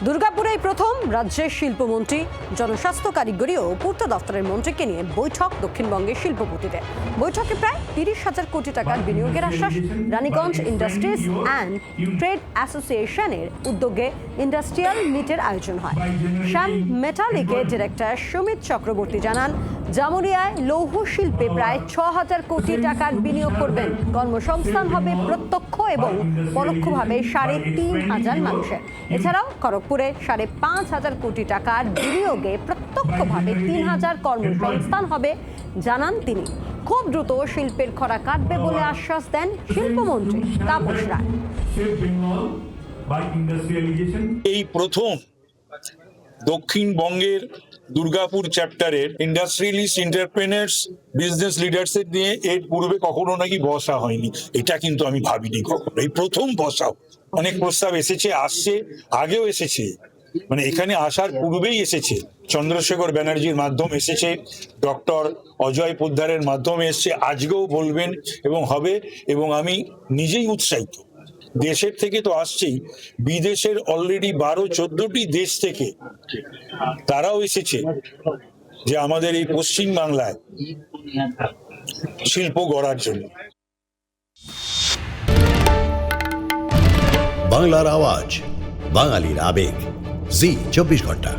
দুর্গাপুরে প্রথম রাজ্যের শিল্পমন্ত্রী, জনস্বাস্থ্য, কারিগরি ও পূর্ত দপ্তরের মন্ত্রীকে নিয়ে বৈঠক দক্ষিণবঙ্গের শিল্পপতিদের। বৈঠকে প্রায় 30,000 কোটি টাকার বিনিয়োগের আশ্বাস। রানীগঞ্জ ইন্ডাস্ট্রিজ অ্যান্ড ট্রেড অ্যাসোসিয়েশনের উদ্যোগে ইন্ডাস্ট্রিয়াল মিটের আয়োজন হয়। শ্যাম মেটালিকের ডিরেক্টর সুমিত চক্রবর্তী জানান, জামুরিয়ায় লৌহ শিল্পে প্রায় 6,000 কোটি টাকার বিনিয়োগ করবেন। কর্মসংস্থান হবে প্রত্যক্ষ এবং পরোক্ষভাবে 3,500 মানুষের। এছাড়াও খড়গপুরে 5,500 কোটি টাকার বিনিয়োগে প্রত্যক্ষভাবে 3,000 কর্মসংস্থান হবে জানান তিনি। খুব দ্রুত শিল্পের খরা কাটবে বলে আশ্বাস দেন শিল্পমন্ত্রী তাপস রায়। এই প্রথম দক্ষিণবঙ্গের দুর্গাপুর চ্যাপ্টারের ইন্ডাস্ট্রিয়ালিস্ট, এন্টারপ্রেনার্স, বিজনেস লিডার্সের নিয়ে এর পূর্বে কখনো নাকি বসা হয়নি। এটা কিন্তু আমি ভাবিনি কখনো, এই প্রথম বসা। অনেক প্রস্তাব এসেছে, আসছে, আগেও এসেছে, মানে এখানে আসার পূর্বেই এসেছে। চন্দ্রশেখর ব্যানার্জির মাধ্যমে এসেছে, ডক্টর অজয় পোদ্দারের মাধ্যমে এসছে, আজকেও বলবেন এবং হবে। এবং আমি নিজেই উৎসাহিত। দেশের থেকে তো আসছেই, বিদেশের অলরেডি 12-14টি দেশ থেকে তারাও এসেছে যে আমাদের এই পশ্চিম বাংলায় শিল্প গড়ার জন্য। বাংলার আওয়াজ, বাঙালির আবেগ, জি 24 ঘন্টা।